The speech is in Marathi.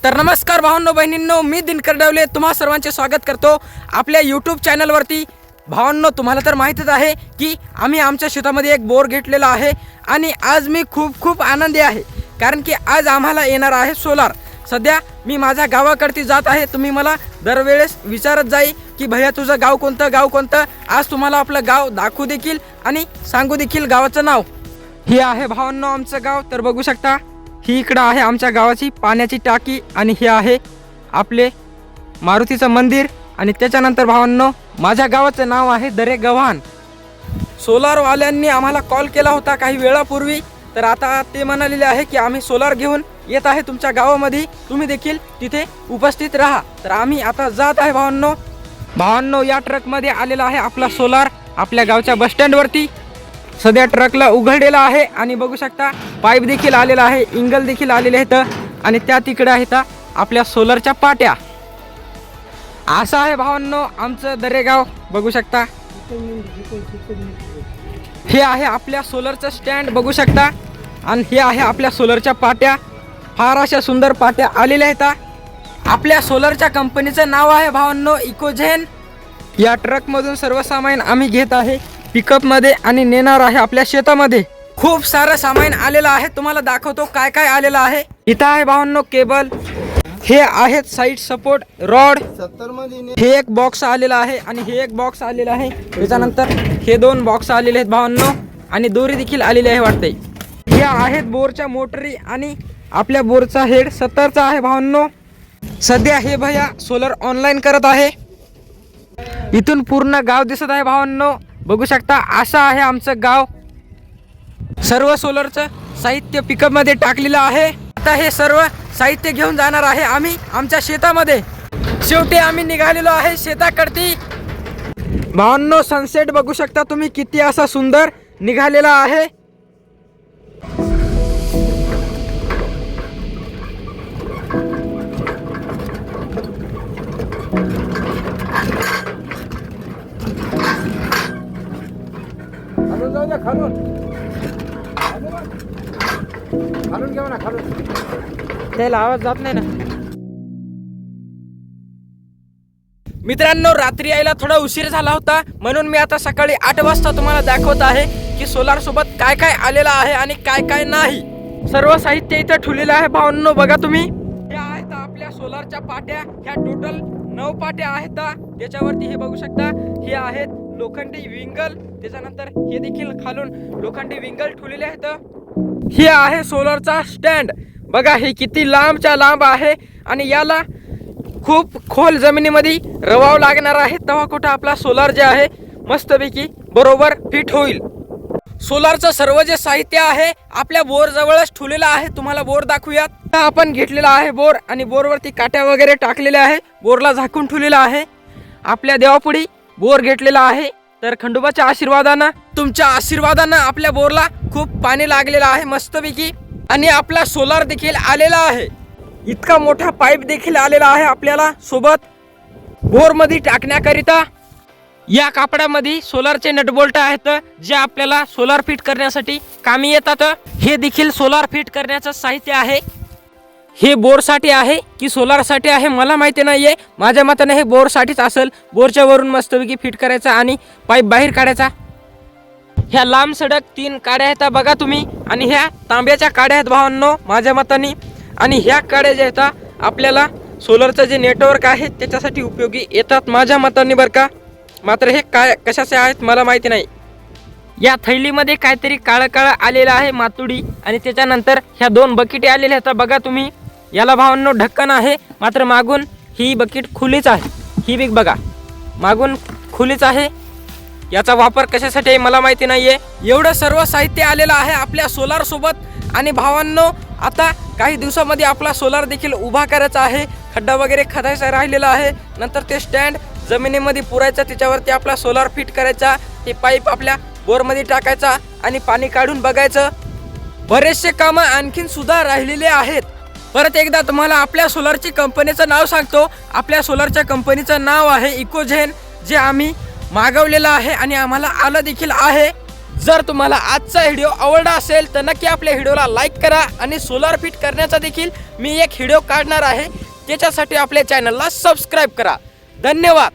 तर नमस्कार भावांनो बहिणींनो, मी दिनकर डावले तुम्हा सर्वांचे स्वागत करतो आपल्या यूट्यूब चॅनलवरती। भावांनो, तुम्हाला तर माहीतच आहे की आम्ही आमच्या शेतामध्ये एक बोर घेतलेला आहे आणि आज मी खूप आनंदी आहे, कारण की आज आम्हाला येणार आहे सोलार। सध्या मी माझ्या गावाकडे जात आहे। तुम्ही मला दरवेळेस विचारत जाई की भैया तुझं गाव कोणतं। आज तुम्हाला आपलं गाव दाखवू देखील आणि सांगू देखील गावाचं नाव। हे आहे भावांनो आमचं गाव। तर बघू शकता ही इकडं आहे आमच्या गावाची पाण्याची टाकी आणि हे आहे आपले मारुतीचं मंदिर। आणि त्याच्यानंतर भावांनो माझ्या गावाचं नाव आहे दरेगव्हाण। सोलारवाल्यांनी आम्हाला कॉल केला होता काही वेळापूर्वी, तर आता ते म्हणालेले आहे की आम्ही सोलार घेऊन येत आहे तुमच्या गावामध्ये, तुम्ही देखील तिथे उपस्थित राहा। तर आम्ही आता जात आहे भावांनो या ट्रकमध्ये आलेला आहे आपला सोलार आपल्या गावच्या बस स्टँडवरती। सध्या ट्रकला उघडलेला आहे आणि बघू शकता पाईप देखील आलेला आहे, इंगल देखील आलेले आहेत आणि त्या तिकडे आहेत आपल्या सोलरच्या पाट्या। असं आहे भावांनो आमचं दरेगाव। बघू शकता हे आहे आपल्या सोलरचं स्टँड बघू शकता आणि हे आहे आपल्या सोलरच्या पाट्या। फार अशा सुंदर पाट्या आलेल्या आहेत। आपल्या सोलरच्या कंपनीचं नाव आहे भावांनो इकोझेन। या ट्रकमधून सर्व सामान आम्ही घेत आहे पिकअप मध्ये आणि नेणार आहे आपल्या शेतामध्ये। खूप सारं सामान आलेलं आहे, तुम्हाला दाखवतो काय काय आलेलं आहे। इथं आहे भावांनो केबल, हे आहेत साईड सपोर्ट रॉड, 70 मध्ये हे एक बॉक्स आलेला आहे आणि हे एक बॉक्स आलेला आहे। त्याच्यानंतर हे दोन बॉक्स आलेले आहेत भावांनो आणि दोरी देखील आलेली आहे वाटते। हे आहेत बोरच्या मोटरी आणि आपल्या बोरचा हेड 70चा आहे भावांनो। सध्या हे भैया सोलर ऑनलाईन करत आहे। इथून पूर्ण गाव दिसत आहे भावांनो, बघू शकता असं आहे आमचं गाव। सर्व सोलरचं साहित्य पिकअप मध्ये टाकलेलं आहे। आता हे सर्व साहित्य घेऊन जाणार आहे आम्ही आमच्या शेतामध्ये। शेवटी आम्ही निघालेलो आहे शेताकडती। भावांनो सनसेट बघू शकता तुम्ही किती असा सुंदर निघालेला आहे। खालून घ्या ना, खालून त्याला आवाज जात नाही ना। मित्रांनो रात्री यायला थोडा उशीर झाला होता, म्हणून मी आता सकाळी 8 वाजता तुम्हाला दाखवत आहे की सोलार सोबत काय काय आलेलं आहे आणि काय काय नाही। सर्व साहित्य इथं ठेवलेलं आहे भावांनो, बघा तुम्ही। हे आहेत आपल्या सोलारच्या पाट्या, ह्या टोटल 9 पाट्या आहेत। त्याच्यावरती हे बघू शकता हे आहेत लोखंडी विंगल, त्याच्यानंतर हे देखील खालून लोखंडी विंगल ठेवलेले आहेत। हे आहे सोलरचा स्टँड, बघा हे किती लांबच्या लांब आहे आणि याला खूप खोल जमिनीमध्ये रवाव लागणार आहे, तेव्हा कुठं आपला सोलार जे आहे मस्तपैकी बरोबर फिट होईल। सोलारचं सर्व जे साहित्य आहे आपल्या बोर जवळच ठेवलेलं आहे, तुम्हाला बोर दाखवूयात। आपण घेतलेला आहे बोर आणि बोरवरती काट्या वगैरे टाकलेल्या आहे, बोरला झाकून ठेवलेला आहे। आपल्या देवापुढी बोर घेतलेला आहे, तर खंडोबाच्या आशीर्वादानं तुमच्या आशीर्वादानं आपल्या बोरला खूप पाणी लागलेलं आहे मस्तपैकी। आणि आपला सोलार देखील आलेला आहे, इतका मोठा पाईप देखील आलेला आहे आपल्याला सोबत बोर मध्ये टाकण्याकरिता। या कापडामध्ये सोलारचे नटबोल्ट आहेत जे आपल्याला सोलार फिट करण्यासाठी कामी येतात। हे देखील सोलार फिट करण्याचं साहित्य आहे। हे बोरसाठी आहे की सोलारसाठी आहे मला माहिती नाहीये, माझ्या मताने हे बोरसाठीच असेल। बोरच्या वरून मस्तपैकी फिट करायचा आणि पाईप बाहेर काढायचा। ह्या लांब सडक 3 काड्या आहेत बघा तुम्ही, आणि ह्या तांब्याच्या काड्या आहेत भावांनो माझ्या मताने। आणि ह्या काड्या ज्या आहेत आपल्याला सोलरचं जे नेटवर्क आहे त्याच्यासाठी उपयोगी येतात माझ्या मताने बरं का। मात्र हे काय कशाचे आहेत मला माहिती नाही। या थैलीमध्ये काहीतरी काळं आलेलं आहे मातुडी, आणि त्याच्यानंतर ह्या 2 बकेटी आलेल्या आहेत बघा तुम्ही। याला भावांनो ढक्कन आहे, मात्र मागून ही बकेट खुलीच आहे। ही बिग बघा मागून खुलीच आहे, याचा वापर कशासाठी आहे मला माहिती नाहीये। एवढं सर्व साहित्य आलेलं आहे आपल्या सोलार सोबत। आणि भावांनो आता काही दिवसामध्ये आपला सोलार देखील उभा करायचा आहे, खड्डा वगैरे खदायचा राहिलेला आहे। नंतर ते स्टँड जमिनीमध्ये पुरायचा, त्याच्यावरती आपला सोलार फिट करायचा, हे पाईप आपल्या बोरमध्ये टाकायचा आणि पाणी काढून बघायचं। बरेचसे कामं आणखीन सुद्धा राहिलेले आहेत। परत एकदा तुम्हाला आपल्या सोलारची कंपनीचं नाव सांगतो। आपल्या सोलारच्या कंपनीचं नाव आहे इकोझेन, जे आम्ही मागवलेलं आहे आणि आम्हाला आलं देखील आहे। जर तुम्हाला आजचा व्हिडिओ आवडला असेल तर नक्की आपल्या व्हिडिओला लाईक करा आणि सोलार फिट करण्याचा देखील मी एक व्हिडिओ काढणार आहे, त्याच्यासाठी आपल्या चॅनलला सबस्क्राईब करा. धन्यवाद.